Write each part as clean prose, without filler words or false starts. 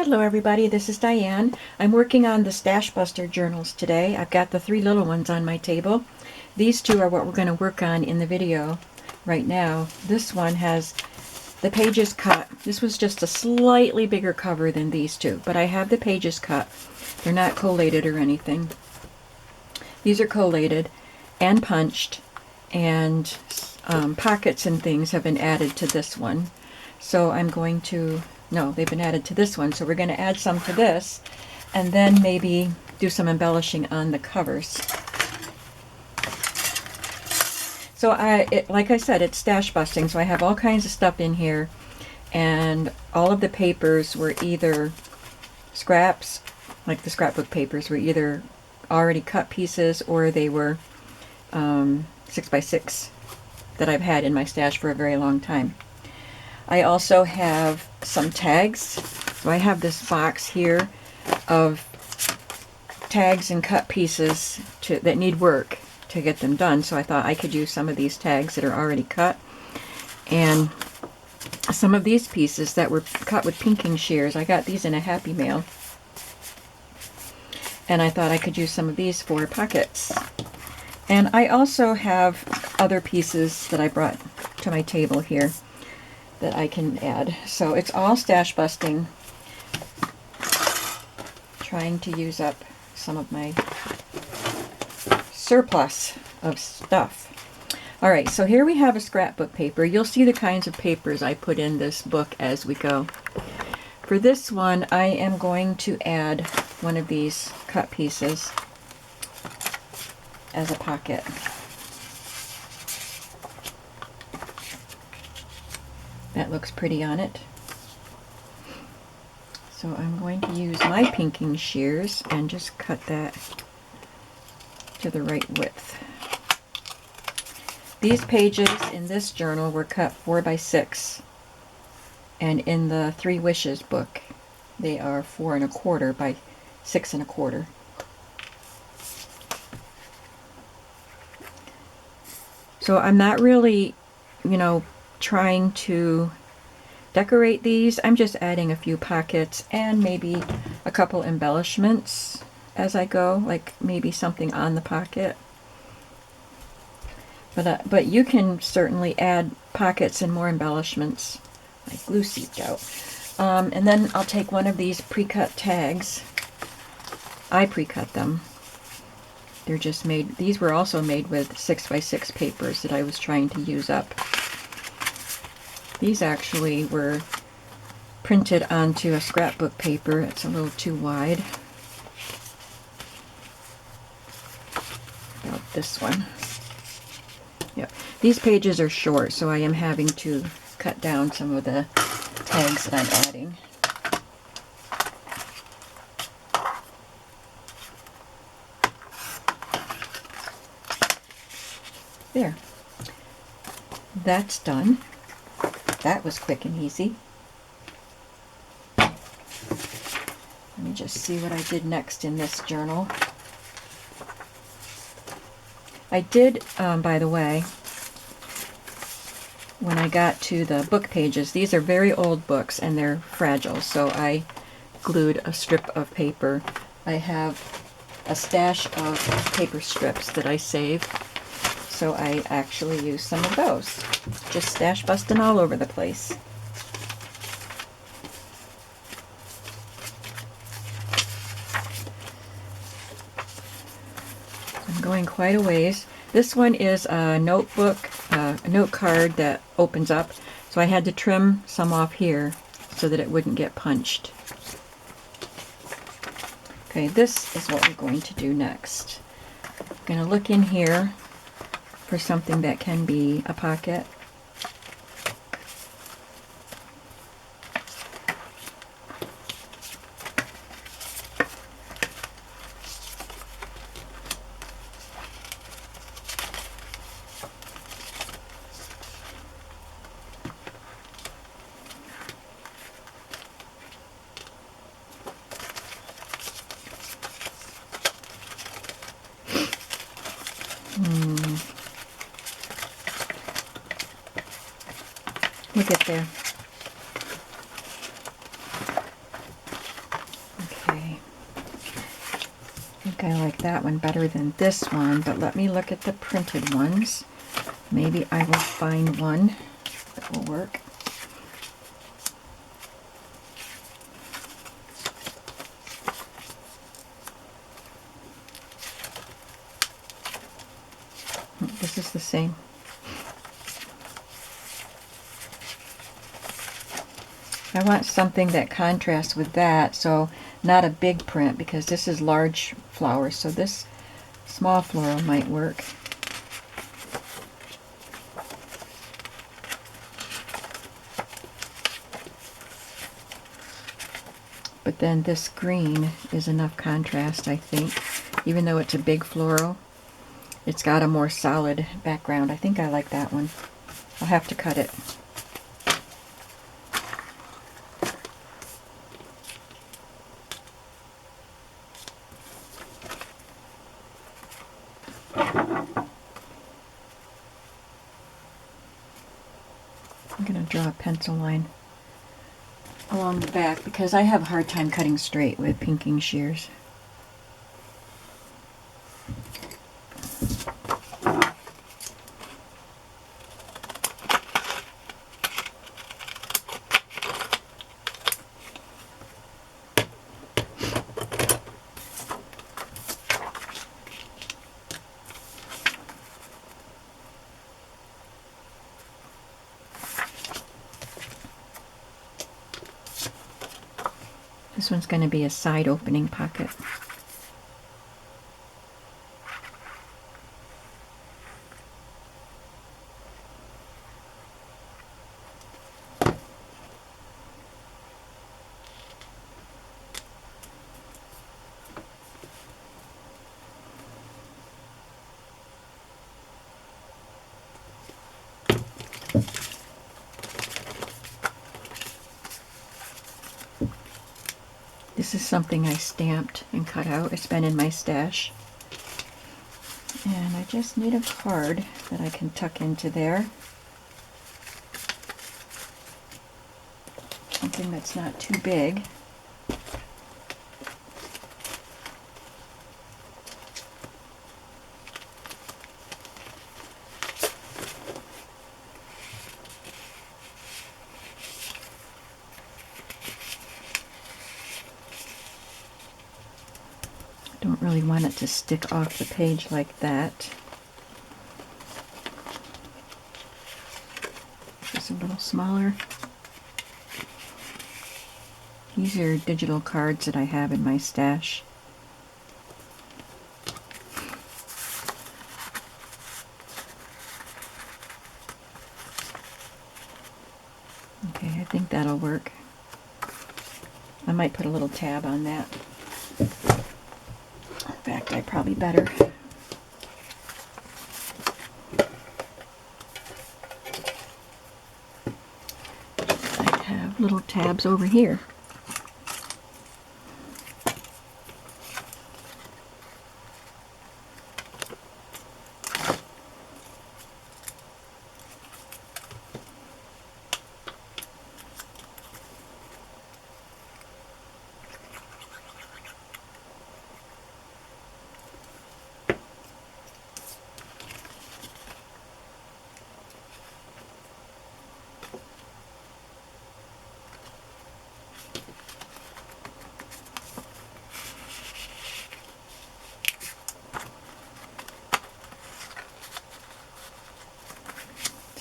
Hello everybody, this is Diane. I'm working on the Stash Buster journals today. I've got the three little ones on my table. These two are what we're going to work on in the video right now. This one has the pages cut. This was just a slightly bigger cover than these two, but I have the pages cut. They're not collated or anything. These are collated and punched, and pockets and things have been added to this one. So I'm going to no, they've been added to this one, so we're going to add some to this, and then maybe do some embellishing on the covers. So like I said, it's stash busting, so I have all kinds of stuff in here, and all of the papers were either scraps, like the scrapbook papers were either already cut pieces, or they were 6x6 that I've had in my stash for a very long time. I also have some tags. So I have this box here of tags and cut pieces that need work to get them done. So I thought I could use some of these tags that are already cut. And some of these pieces that were cut with pinking shears. I got these in a Happy Mail. And I thought I could use some of these for pockets. And I also have other pieces that I brought to my table here that I can add. So it's all stash busting, trying to use up some of my surplus of stuff. All right, so here we have a scrapbook paper. You'll see the kinds of papers I put in this book as we go. For this one, I am going to add one of these cut pieces as a pocket. That looks pretty on it. So I'm going to use my pinking shears and just cut that to the right width. These pages in this journal were cut 4x6, and in the Three Wishes book they are 4 1/4 by 6 1/4. So I'm not really, trying to decorate these. I'm just adding a few pockets and maybe a couple embellishments as I go, like maybe something on the pocket. But you can certainly add pockets and more embellishments. My glue seeped out. And then I'll take one of these pre-cut tags. I pre-cut them. They're just made, these were also made with 6x6 papers that I was trying to use up. These actually were printed onto a scrapbook paper. It's a little too wide. About this one. Yep. These pages are short, so I am having to cut down some of the tags that I'm adding. There. That's done. That was quick and easy. Let me just see what I did next in this journal. I did, by the way, when I got to the book pages, these are very old books and they're fragile, so I glued a strip of paper. I have a stash of paper strips that I saved, so I actually used some of those. Just stash busting all over the place. I'm going quite a ways. This one is a notebook, a note card that opens up, so I had to trim some off here so that it wouldn't get punched. Okay, this is what we're going to do next. I'm going to look in here for something that can be a pocket. Look at there. think I like that one better than this one, but let me look at the printed ones. Maybe I will find one that will work. This is the same. I want something that contrasts with that, so not a big print, because this is large flowers, so this small floral might work. But then this green is enough contrast, I think. Even though it's a big floral, it's got a more solid background. I think I like that one. I'll have to cut it. I'm going to draw a pencil line along the back because I have a hard time cutting straight with pinking shears. This one's going to be a side opening pocket. This is something I stamped and cut out. It's been in my stash. And I just need a card that I can tuck into there. Something that's not too big. Don't really want it to stick off the page like that. Just a little smaller. These are digital cards that I have in my stash. Okay, I think that'll work. I might put a little tab on that. In fact, I probably better. I have little tabs over here.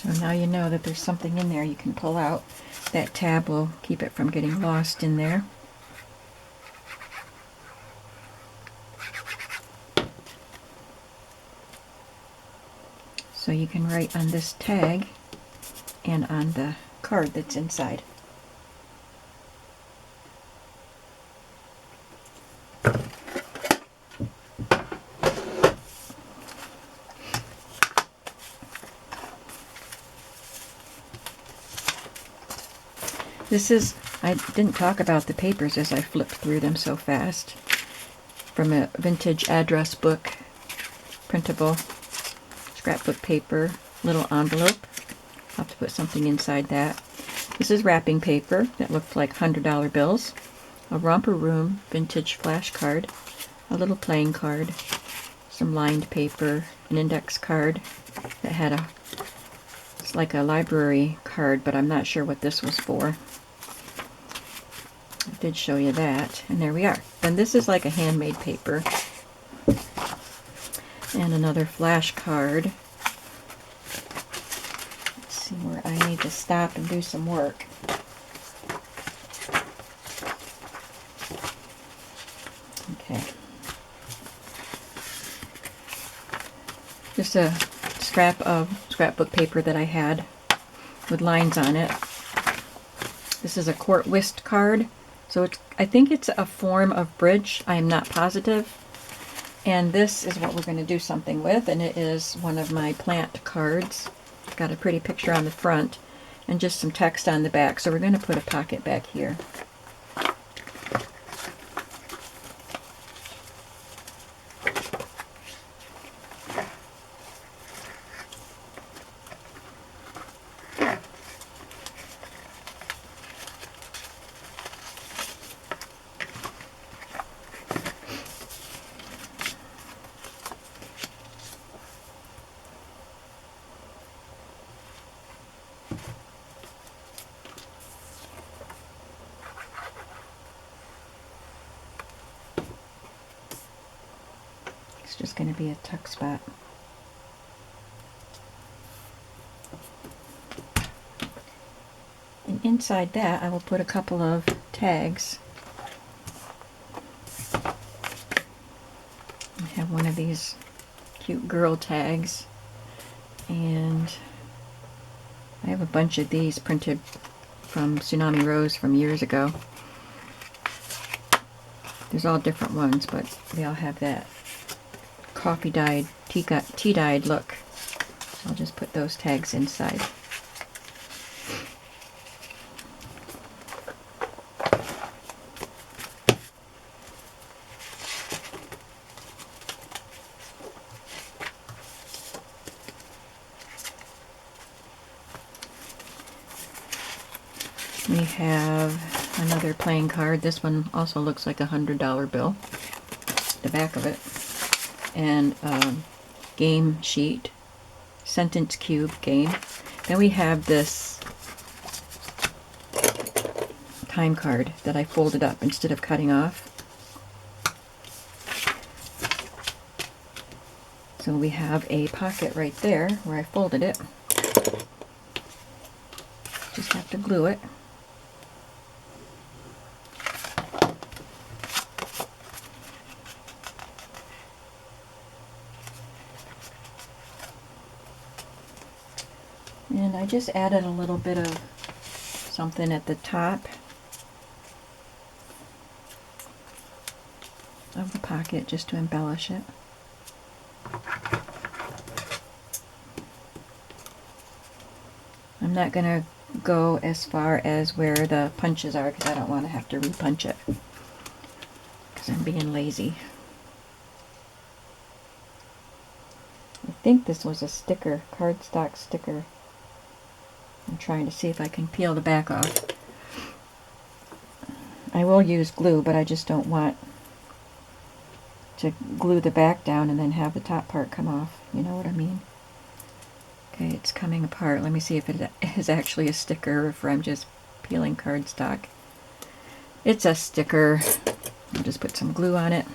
So now you know that there's something in there you can pull out. That tab will keep it from getting lost in there. So you can write on this tag and on the card that's inside. This is, I didn't talk about the papers as I flipped through them so fast. From a vintage address book, printable scrapbook paper, little envelope. I'll have to put something inside that. This is wrapping paper that looked like $100 bills. A Romper Room vintage flashcard. a little playing card, some lined paper, an index card that had it's like a library card, but I'm not sure what this was for. I did show you that, and there we are. And this is like a handmade paper. And another flash card. Let's see where I need to stop and do some work. Okay. Just a scrap of scrapbook paper that I had with lines on it. This is a court whist card. So I think it's a form of bridge. I am not positive. And this is what we're going to do something with, and it is one of my plant cards. It's got a pretty picture on the front and just some text on the back. So we're going to put a pocket back here. It's just going to be a tuck spot. And inside that I will put a couple of tags. I have one of these cute girl tags, and I have a bunch of these printed from Tsunami Rose from years ago. There's all different ones, but they all have that coffee dyed, tea dyed look. I'll just put those tags inside. We have another playing card. This one also looks like $100 bill, the back of it. And game sheet, sentence cube game. Then we have this time card that I folded up instead of cutting off. So we have a pocket right there where I folded it. Just have to glue it. And I just added a little bit of something at the top of the pocket just to embellish it. I'm not going to go as far as where the punches are because I don't want to have to repunch it because I'm being lazy. I think this was a sticker, cardstock sticker. I'm trying to see if I can peel the back off. I will use glue, but I just don't want to glue the back down and then have the top part come off. You know what I mean? Okay, it's coming apart. Let me see if it is actually a sticker or if I'm just peeling cardstock. It's a sticker. I'll just put some glue on it.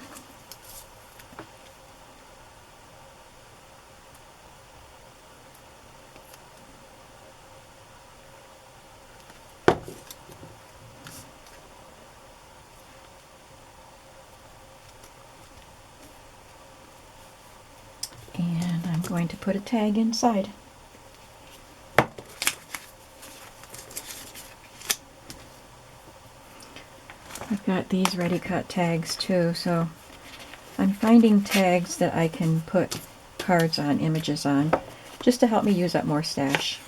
And I'm going to put a tag inside. I've got these ready cut tags too, so I'm finding tags that I can put cards on, images on, just to help me use up more stash.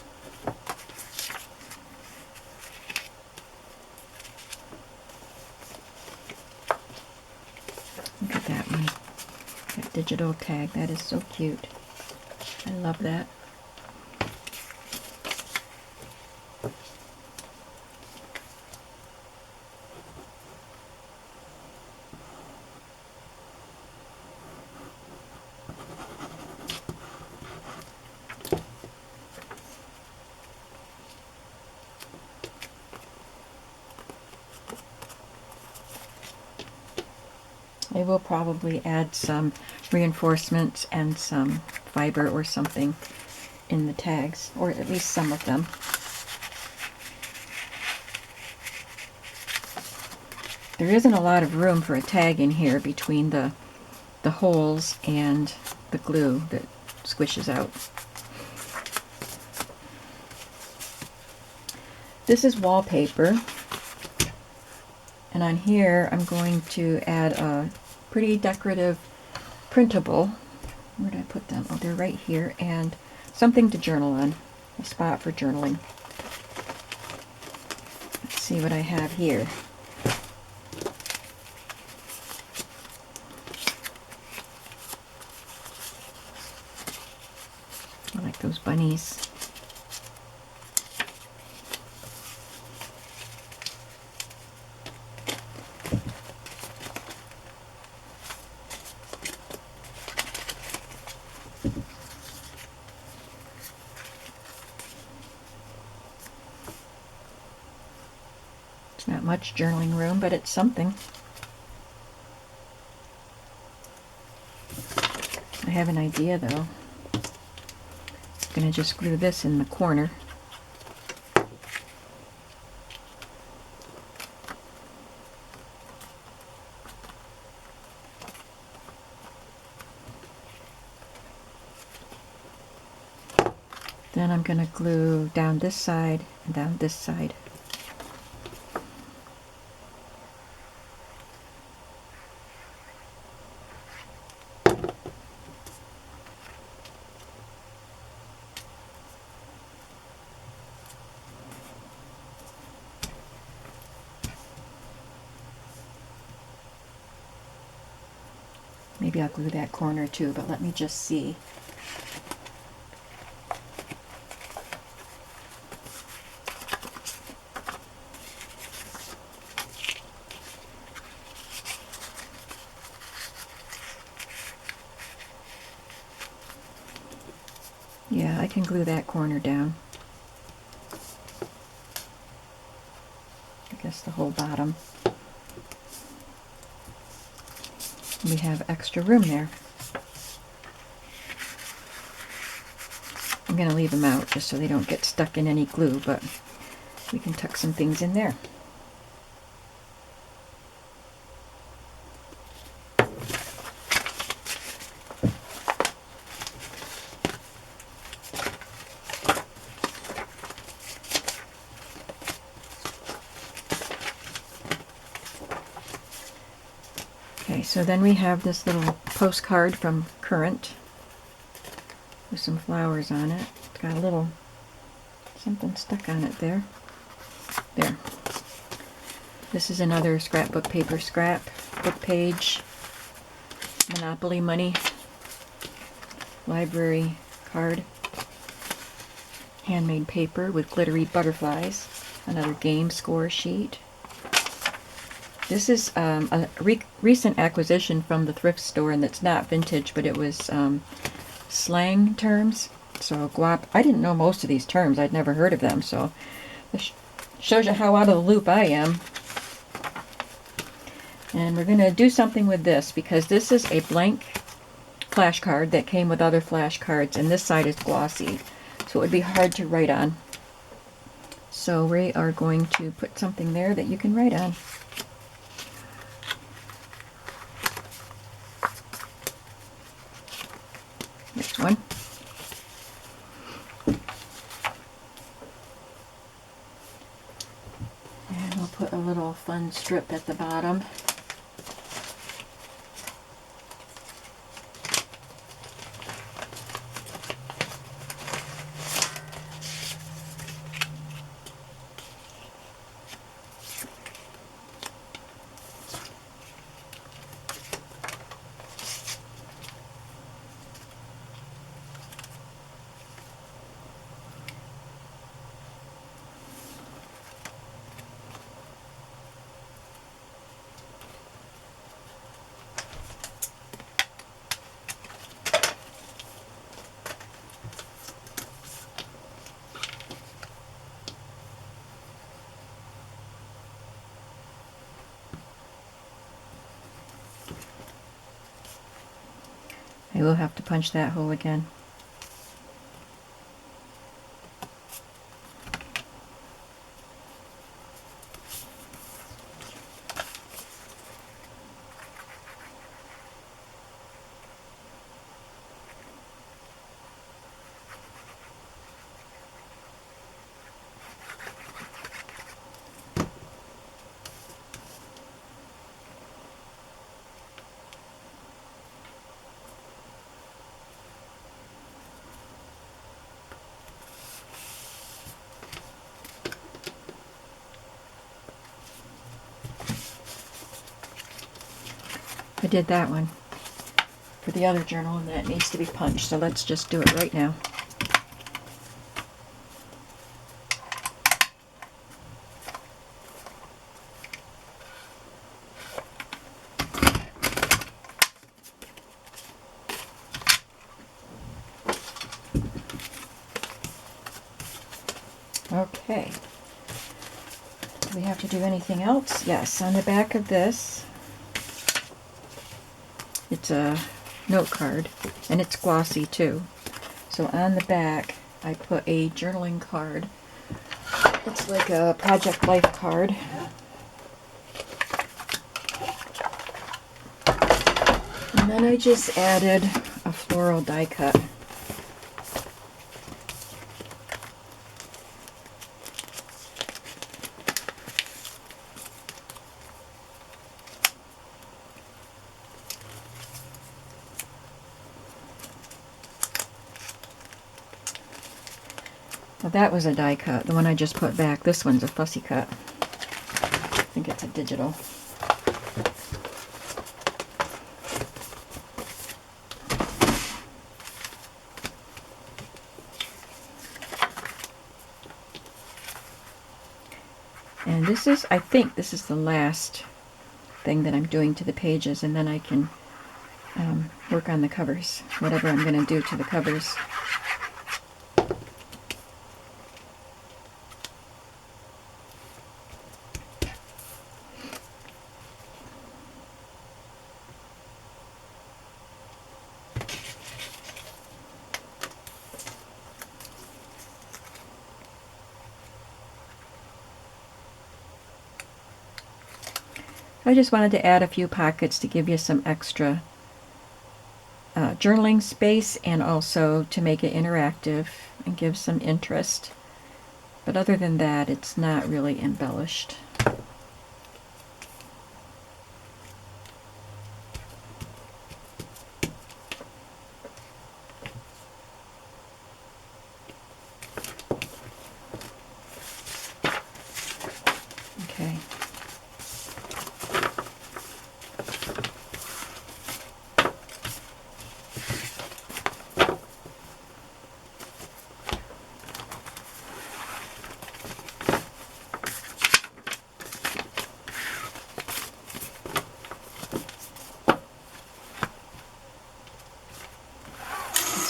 Look at that one. That digital tag, that is so cute. I love that. I will probably add some reinforcements and some fiber or something in the tags, or at least some of them. There isn't a lot of room for a tag in here between the holes and the glue that squishes out. This is wallpaper, and on here I'm going to add a pretty decorative printable. Where did I put them? Oh, they're right here, and something to journal on, a spot for journaling. Let's see what I have here. I like those bunnies. It's not much journaling room, but it's something. I have an idea though. I'm going to just glue this in the corner. Then I'm going to glue down this side and down this side. Maybe I'll glue that corner too, but let me just see. Yeah, I can glue that corner down. I guess the whole bottom. We have extra room there. I'm going to leave them out just so they don't get stuck in any glue, but we can tuck some things in there. Okay, so then we have this little postcard from Current with some flowers on it. It's got a little something stuck on it there. There. This is another scrapbook paper scrap book page. Monopoly money. Library card. Handmade paper with glittery butterflies. Another game score sheet. This is a recent acquisition from the thrift store, and it's not vintage, but it was slang terms. So guap, I didn't know most of these terms. I'd never heard of them, so this shows you how out of the loop I am. And we're going to do something with this, because this is a blank flashcard that came with other flashcards, and this side is glossy, so it would be hard to write on. So we are going to put something there that you can write on. Next one. And we'll put a little fun strip at the bottom. I will have to punch that hole again. I did that one for the other journal, and that needs to be punched, so let's just do it right now. Okay. Do we have to do anything else? Yes, on the back of this, it's a note card, and it's glossy too. So on the back, I put a journaling card. It's like a Project Life card. And then I just added a floral die cut. Well, that was a die cut. The one I just put back. This one's a fussy cut. I think it's a digital. And this is, I think this is the last thing that I'm doing to the pages, and then I can work on the covers, whatever I'm going to do to the covers. I just wanted to add a few pockets to give you some extra journaling space, and also to make it interactive and give some interest. But other than that, it's not really embellished. Okay.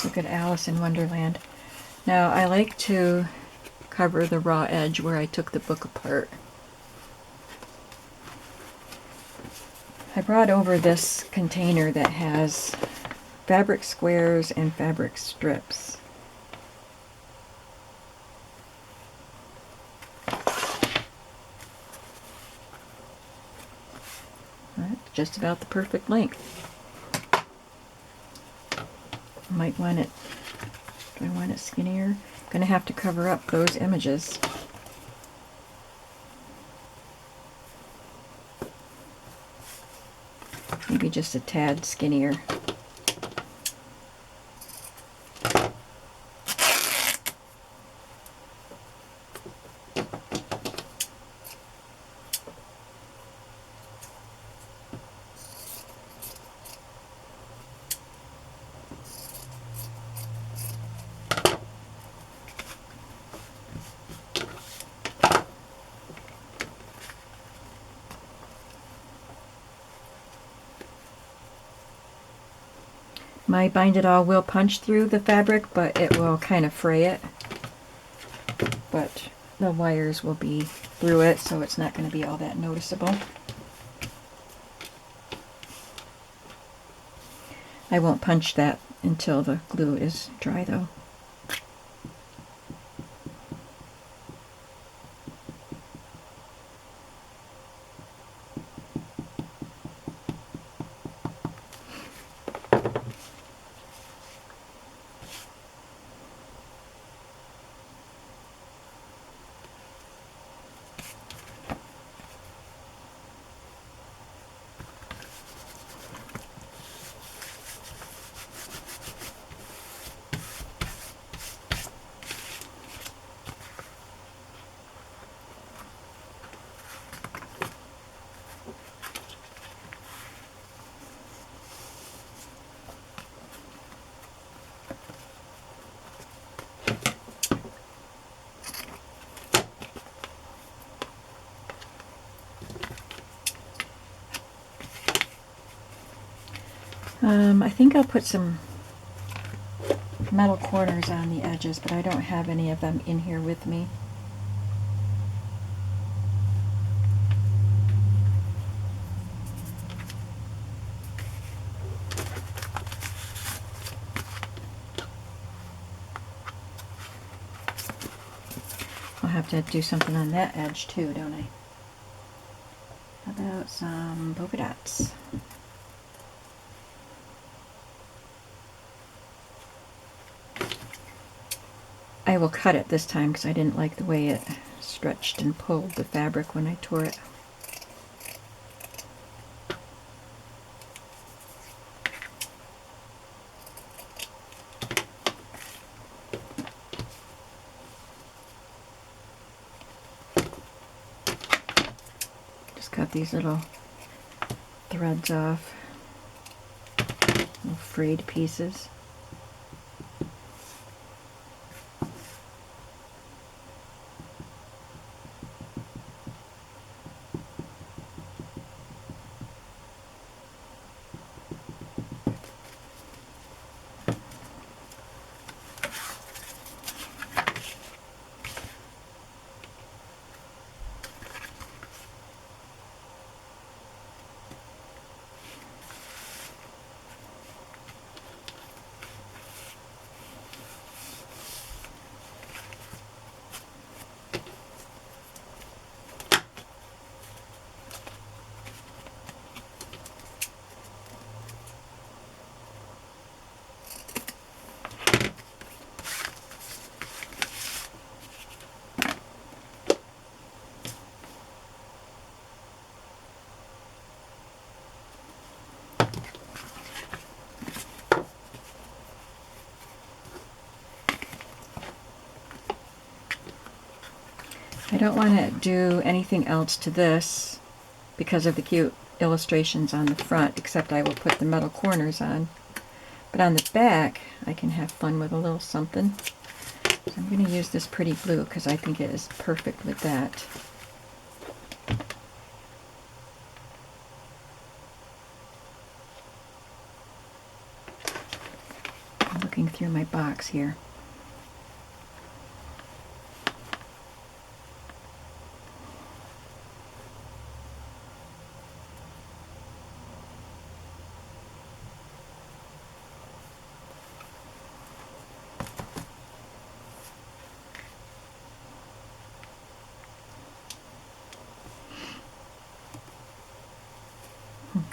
Look at Alice in Wonderland. Now I like to cover the raw edge where I took the book apart. I brought over this container that has fabric squares and fabric strips. That's just about the perfect length. Might want it, do I want it skinnier? I'm going to have to cover up those images. Maybe just a tad skinnier. My Bind It All will punch through the fabric, but it will kind of fray it. But the wires will be through it, so it's not going to be all that noticeable. I won't punch that until the glue is dry though. I think I'll put some metal corners on the edges, but I don't have any of them in here with me. I'll have to do something on that edge too, don't I? How about some polka dots? I will cut it this time because I didn't like the way it stretched and pulled the fabric when I tore it. Just cut these little threads off, little frayed pieces. I don't want to do anything else to this because of the cute illustrations on the front, except I will put the metal corners on. But on the back, I can have fun with a little something. So I'm going to use this pretty blue because I think it is perfect with that. I'm looking through my box here.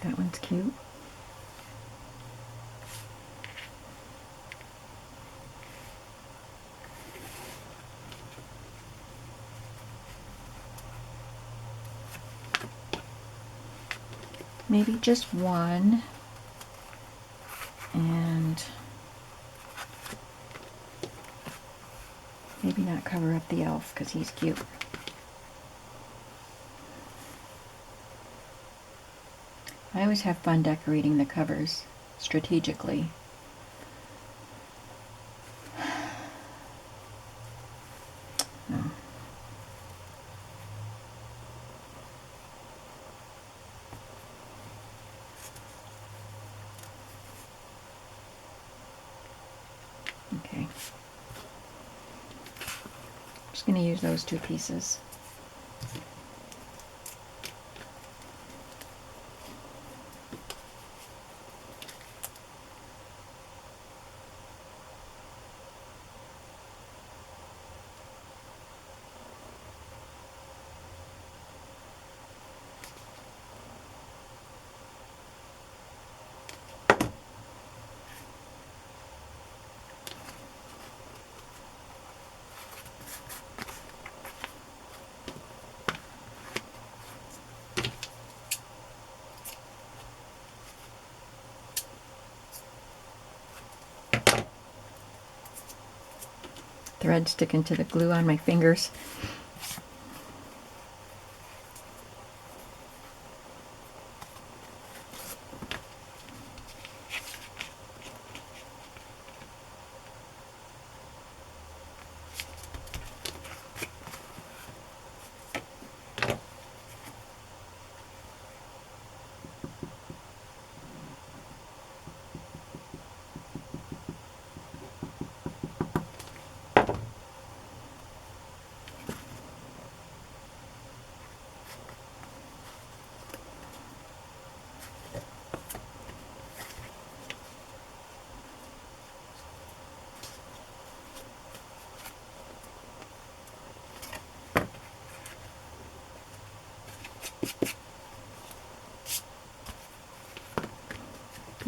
That one's cute. Maybe just one, and maybe not cover up the elf because he's cute. I always have fun decorating the covers strategically. Oh. Okay. I'm just going to use those two pieces. thread sticking to the glue on my fingers.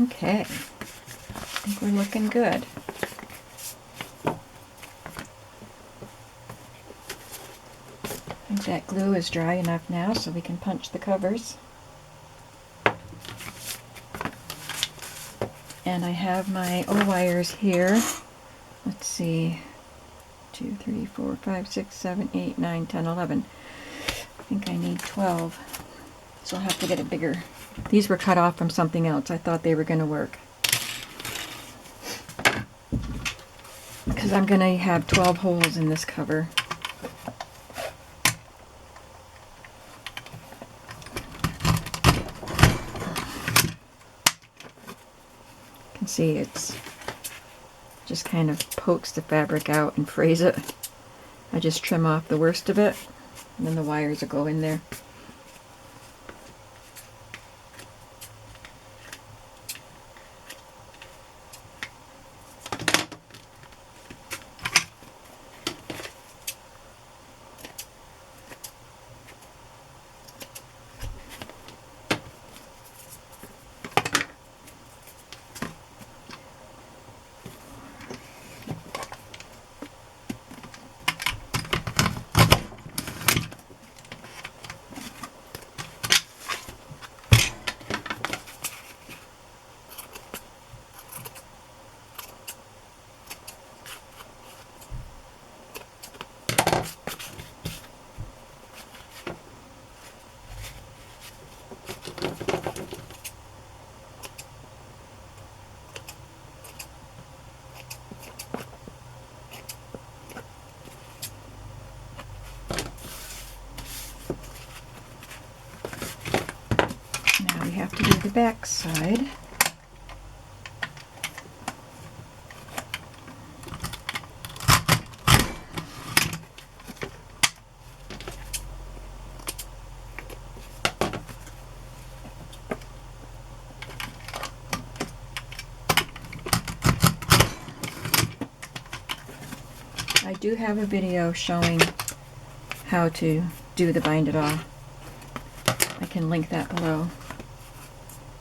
Okay, I think we're looking good. I think that glue is dry enough now so we can punch the covers. And I have my O-wires here. Let's see, 2, 3, 4, 5, 6, 7, 8, 9, 10, 11. I think I need 12, so I'll have to get it bigger. These were cut off from something else. I thought they were going to work, because I'm going to have 12 holes in this cover. You can see it's just kind of pokes the fabric out and frays it. I just trim off the worst of it, and then the wires will go in there. Now we have to do the back side. I do have a video showing how to do the bind it all. I can link that below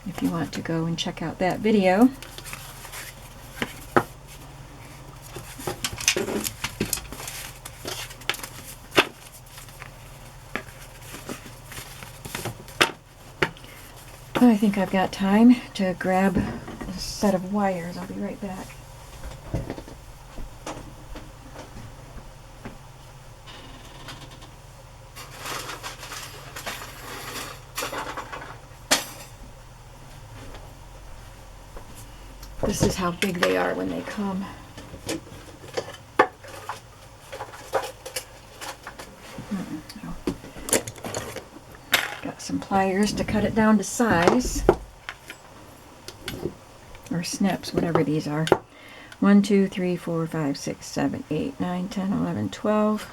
if you want to go and check out that video. I think I've got time to grab a set of wires. I'll be right back. This is how big they are when they come. Got some pliers to cut it down to size, or snips, whatever these are. 1, 2, 3, 4, 5, 6, 7, 8, 9, 10, 11, 12.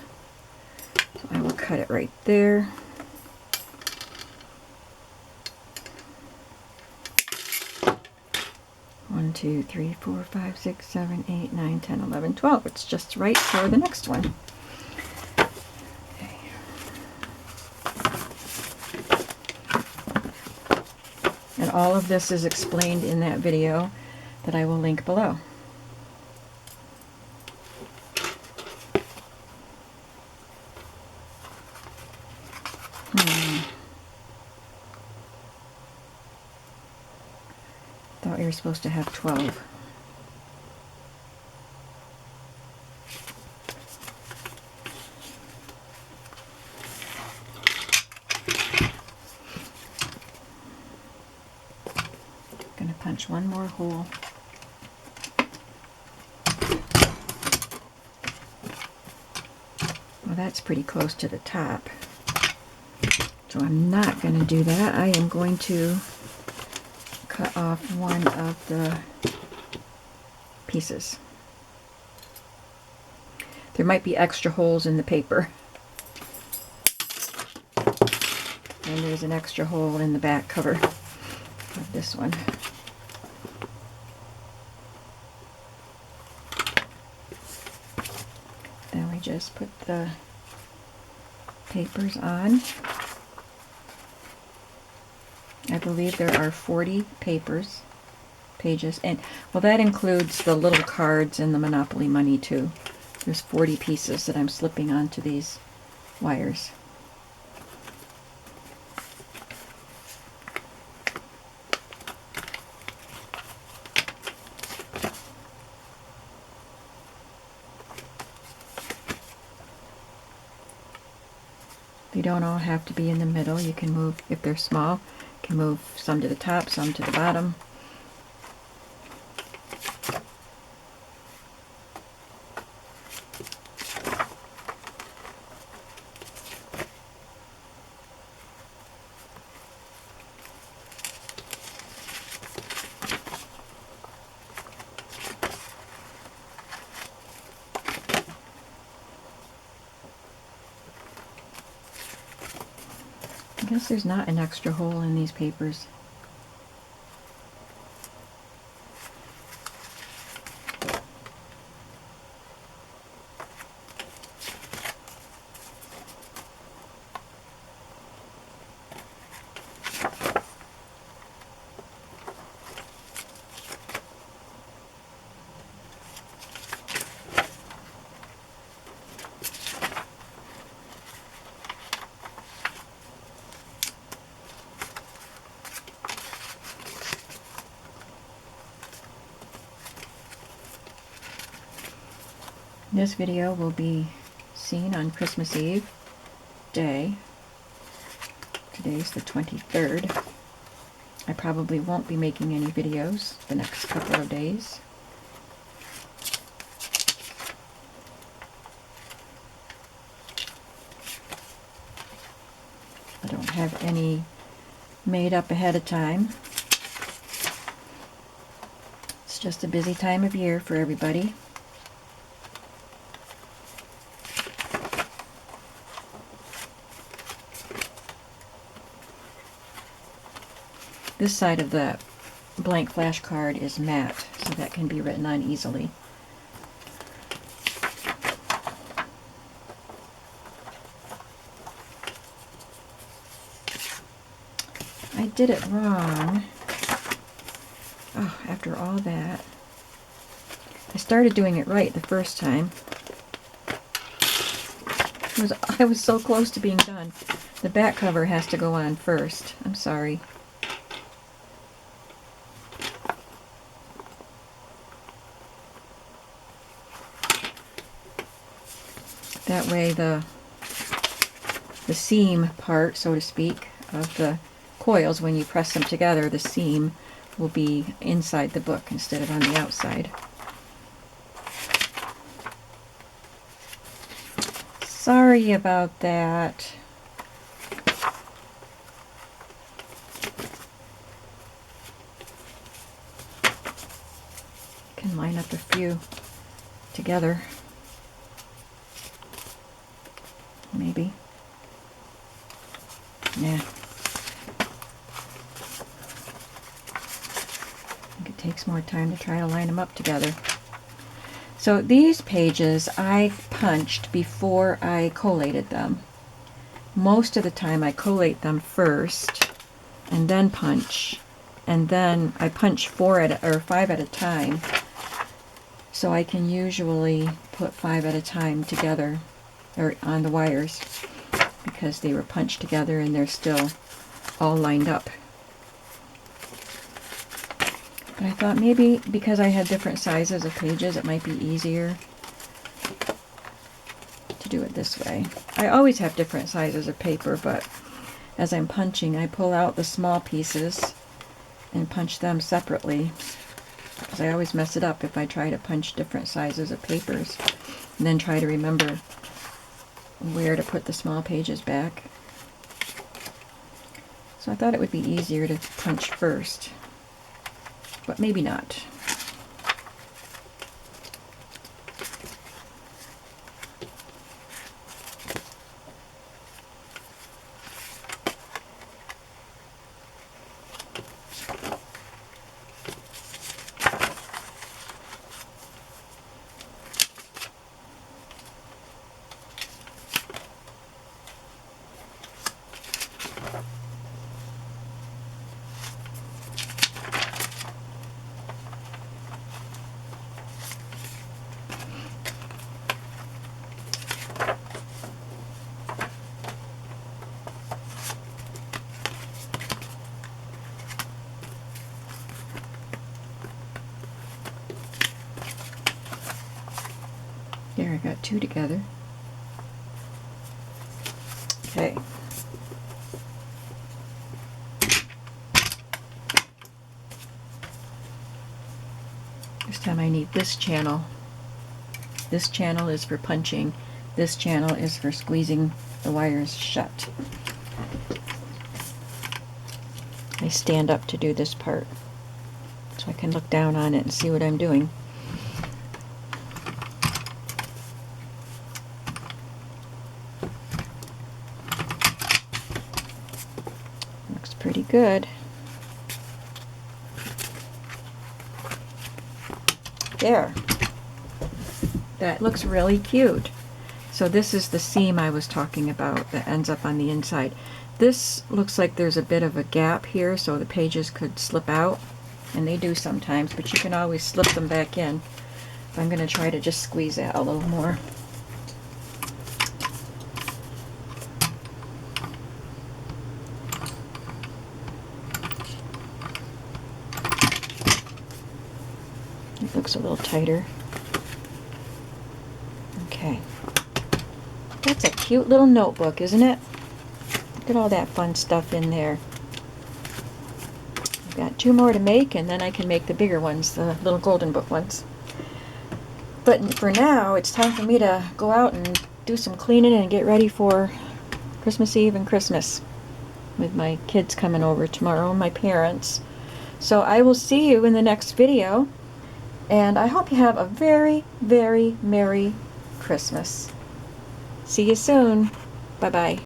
So I will cut it right there. One, 2, 3, 4, 5, 6, 7, 8, 9, 10, 11, 12. It's just right for the next one. Okay. And all of this is explained in that video that I will link below. Thought you were supposed to have 12. going to punch one more hole. Well, that's pretty close to the top. So I'm not going to do that. I am going to cut off one of the pieces. There might be extra holes in the paper. And there's an extra hole in the back cover of this one. Then we just put the papers on. I believe there are 40 pages, and well, that includes the little cards and the Monopoly money too. There's 40 pieces that I'm slipping onto these wires. They don't all have to be in the middle. You can move, if they're small, you can move some to the top, some to the bottom. I guess there's not an extra hole in these papers. This video will be seen on Christmas Eve day. Today's the 23rd. I probably won't be making any videos the next couple of days. I don't have any made up ahead of time. It's just a busy time of year for everybody. This side of the blank flashcard is matte, so that can be written on easily. I did it wrong. Oh, after all that. I started doing it right the first time. I was so close to being done. The back cover has to go on first. I'm sorry. That way the seam part, so to speak, of the coils, when you press them together, the seam will be inside the book instead of on the outside. Sorry about that. Can line up a few together. Maybe. Yeah. I think it takes more time to try to line them up together. So these pages I punched before I collated them. Most of the time I collate them first and then punch. And then I punch 5 at a time. So I can usually put 5 at a time together, or on the wires, because they were punched together and they're still all lined up. But I thought maybe because I had different sizes of pages, it might be easier to do it this way. I always have different sizes of paper, but as I'm punching, I pull out the small pieces and punch them separately, because I always mess it up if I try to punch different sizes of papers and then try to remember where to put the small pages back. So I thought it would be easier to punch first, but maybe not. There, I got two together. Okay. This time I need this channel. This channel is for punching. This channel is for squeezing the wires shut. I stand up to do this part, so I can look down on it and see what I'm doing. Looks pretty good. There. That looks really cute. So this is the seam I was talking about that ends up on the inside. This looks like there's a bit of a gap here, so the pages could slip out, and they do sometimes, but you can always slip them back in. I'm going to try to just squeeze that a little more. It looks a little tighter. Okay. That's a cute little notebook, isn't it? Look at all that fun stuff in there. I've got two more to make, and then I can make the bigger ones, the little golden book ones. But for now, it's time for me to go out and do some cleaning and get ready for Christmas Eve and Christmas with my kids coming over tomorrow, my parents. So I will see you in the next video, and I hope you have a very, very Merry Christmas. See you soon. Bye-bye.